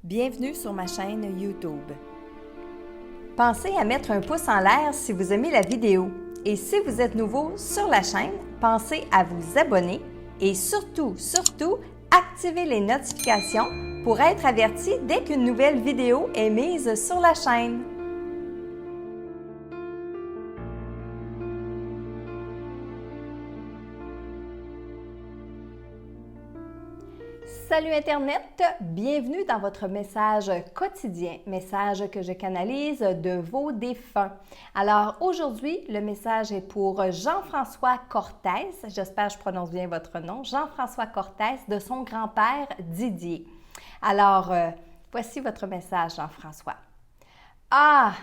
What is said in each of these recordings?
Bienvenue sur ma chaîne YouTube. Pensez à mettre un pouce en l'air si vous aimez la vidéo. Et si vous êtes nouveau sur la chaîne, pensez à vous abonner et surtout, activez les notifications pour être averti dès qu'une nouvelle vidéo est mise sur la chaîne. Salut Internet, bienvenue dans votre message quotidien, message que je canalise de vos défunts. Alors aujourd'hui, le message est pour Jean-François Cortès, j'espère que je prononce bien votre nom, Jean-François Cortès de son grand-père Didier. Alors, voici votre message Jean-François. Ah,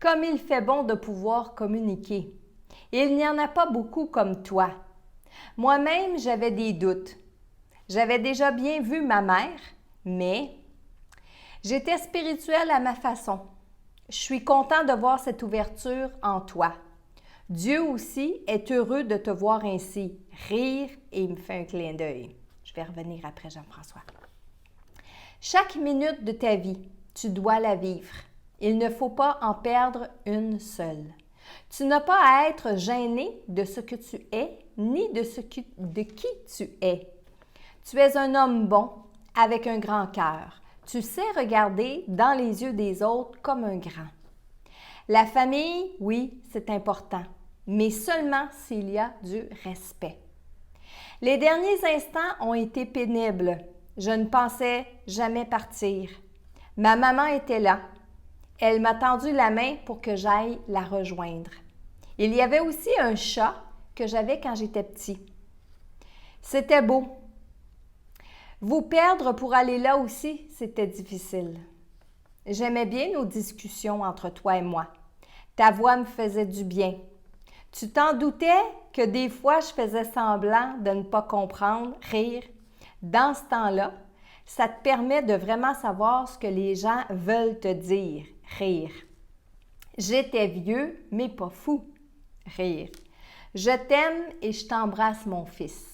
comme il fait bon de pouvoir communiquer. Il n'y en a pas beaucoup comme toi. Moi-même, j'avais des doutes. J'avais déjà bien vu ma mère, mais j'étais spirituelle à ma façon. Je suis content de voir cette ouverture en toi. Dieu aussi est heureux de te voir ainsi, rire et il me fait un clin d'œil. Je vais revenir après Jean-François. Chaque minute de ta vie, tu dois la vivre. Il ne faut pas en perdre une seule. Tu n'as pas à être gêné de ce que tu es, ni de qui tu es. Tu es un homme bon, avec un grand cœur. Tu sais regarder dans les yeux des autres comme un grand. La famille, oui, c'est important, mais seulement s'il y a du respect. Les derniers instants ont été pénibles. Je ne pensais jamais partir. Ma maman était là. Elle m'a tendu la main pour que j'aille la rejoindre. Il y avait aussi un chat que j'avais quand j'étais petit. C'était beau. Vous perdre pour aller là aussi, c'était difficile. J'aimais bien nos discussions entre toi et moi. Ta voix me faisait du bien. Tu t'en doutais que des fois je faisais semblant de ne pas comprendre, rire. Dans ce temps-là, ça te permet de vraiment savoir ce que les gens veulent te dire, rire. J'étais vieux, mais pas fou, rire. Je t'aime et je t'embrasse, mon fils.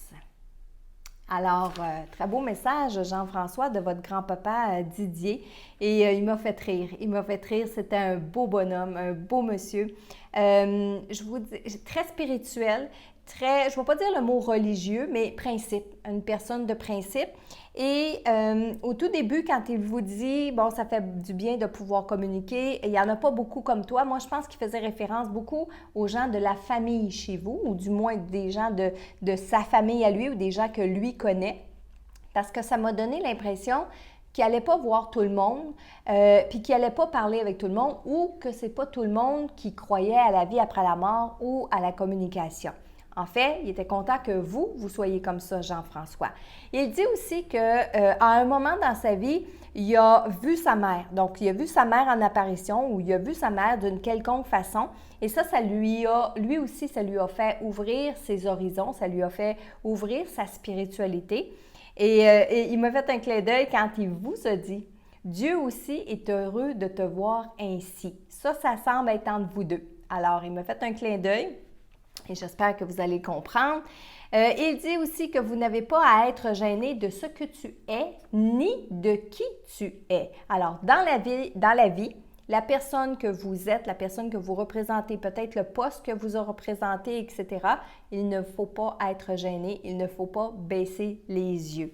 Alors, très beau message, Jean-François, de votre grand-papa Didier. Et il m'a fait rire. Il m'a fait rire. C'était un beau bonhomme, un beau monsieur. Je vous dis, très spirituel, très, je ne vais pas dire le mot religieux, mais principe, une personne de principe. Et au tout début, quand il vous dit, bon, ça fait du bien de pouvoir communiquer, il n'y en a pas beaucoup comme toi. Moi, je pense qu'il faisait référence beaucoup aux gens de la famille chez vous, ou du moins des gens de sa famille à lui, ou des gens que lui connaît. Parce que ça m'a donné l'impression qu'il n'allait pas voir tout le monde, puis qu'il n'allait pas parler avec tout le monde, ou que ce n'est pas tout le monde qui croyait à la vie après la mort ou à la communication. En fait, il était content que vous soyez comme ça, Jean-François. Il dit aussi qu'à un moment dans sa vie, il a vu sa mère. Donc, il a vu sa mère en apparition ou il a vu sa mère d'une quelconque façon. Et ça lui aussi, ça lui a fait ouvrir ses horizons, ça lui a fait ouvrir sa spiritualité. Et il m'a fait un clin d'œil quand il vous a dit « Dieu aussi est heureux de te voir ainsi ». Ça semble être entre vous deux. Alors, il m'a fait un clin d'œil. Et j'espère que vous allez comprendre. Il dit aussi que vous n'avez pas à être gêné de ce que tu es, ni de qui tu es. Alors, dans la vie, la personne que vous êtes, la personne que vous représentez, peut-être le poste que vous représentez, etc., il ne faut pas être gêné, il ne faut pas baisser les yeux.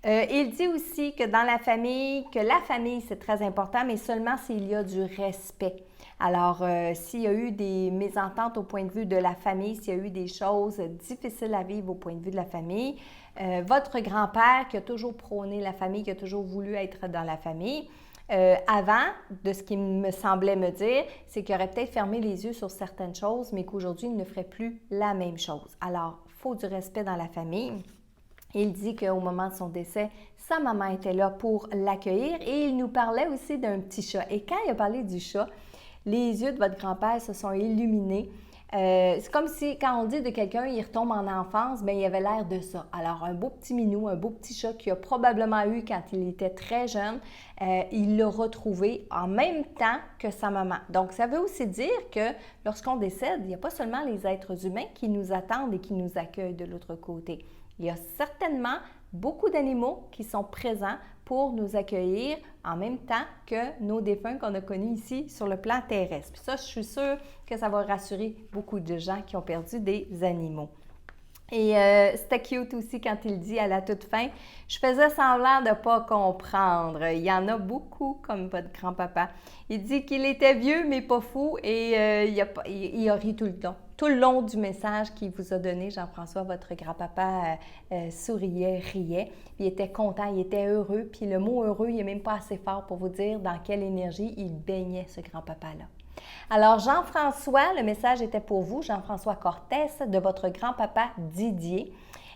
Il dit aussi que dans la famille, c'est très important, mais seulement s'il y a du respect. Alors, s'il y a eu des mésententes au point de vue de la famille, s'il y a eu des choses difficiles à vivre au point de vue de la famille, votre grand-père qui a toujours prôné la famille, qui a toujours voulu être dans la famille, avant, de ce qu'il me semblait me dire, c'est qu'il aurait peut-être fermé les yeux sur certaines choses, mais qu'aujourd'hui, il ne ferait plus la même chose. Alors, il faut du respect dans la famille. Il dit qu'au moment de son décès, sa maman était là pour l'accueillir et il nous parlait aussi d'un petit chat. Et quand il a parlé du chat, les yeux de votre grand-père se sont illuminés. C'est comme si, quand on dit de quelqu'un, il retombe en enfance, bien, il avait l'air de ça. Alors, un beau petit minou, un beau petit chat qu'il a probablement eu quand il était très jeune, il l'a retrouvé en même temps que sa maman. Donc, ça veut aussi dire que lorsqu'on décède, il n'y a pas seulement les êtres humains qui nous attendent et qui nous accueillent de l'autre côté. Il y a certainement beaucoup d'animaux qui sont présents pour nous accueillir en même temps que nos défunts qu'on a connus ici sur le plan terrestre. Puis ça, je suis sûre que ça va rassurer beaucoup de gens qui ont perdu des animaux. Et c'était cute aussi quand il dit à la toute fin, « Je faisais semblant de ne pas comprendre. » Il y en a beaucoup comme votre grand-papa. Il dit qu'il était vieux mais pas fou et il a ri tout le temps. Tout le long du message qu'il vous a donné, Jean-François, votre grand-papa souriait, riait. Il était content, il était heureux. Puis le mot heureux, il n'est même pas assez fort pour vous dire dans quelle énergie il baignait, ce grand-papa-là. Alors, Jean-François, le message était pour vous, Jean-François Cortès, de votre grand-papa Didier.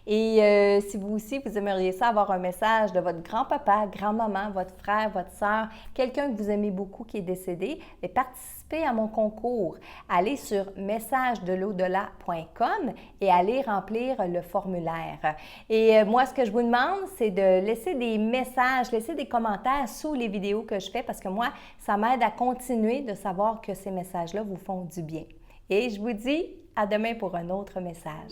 Et si vous aussi, vous aimeriez ça, avoir un message de votre grand-papa, grand-maman, votre frère, votre sœur, quelqu'un que vous aimez beaucoup qui est décédé, participez à mon concours. Allez sur messagedelau-delà.com et allez remplir le formulaire. Et moi, ce que je vous demande, c'est de laisser des messages, laisser des commentaires sous les vidéos que je fais parce que moi, ça m'aide à continuer de savoir que ces messages-là vous font du bien. Et je vous dis à demain pour un autre message.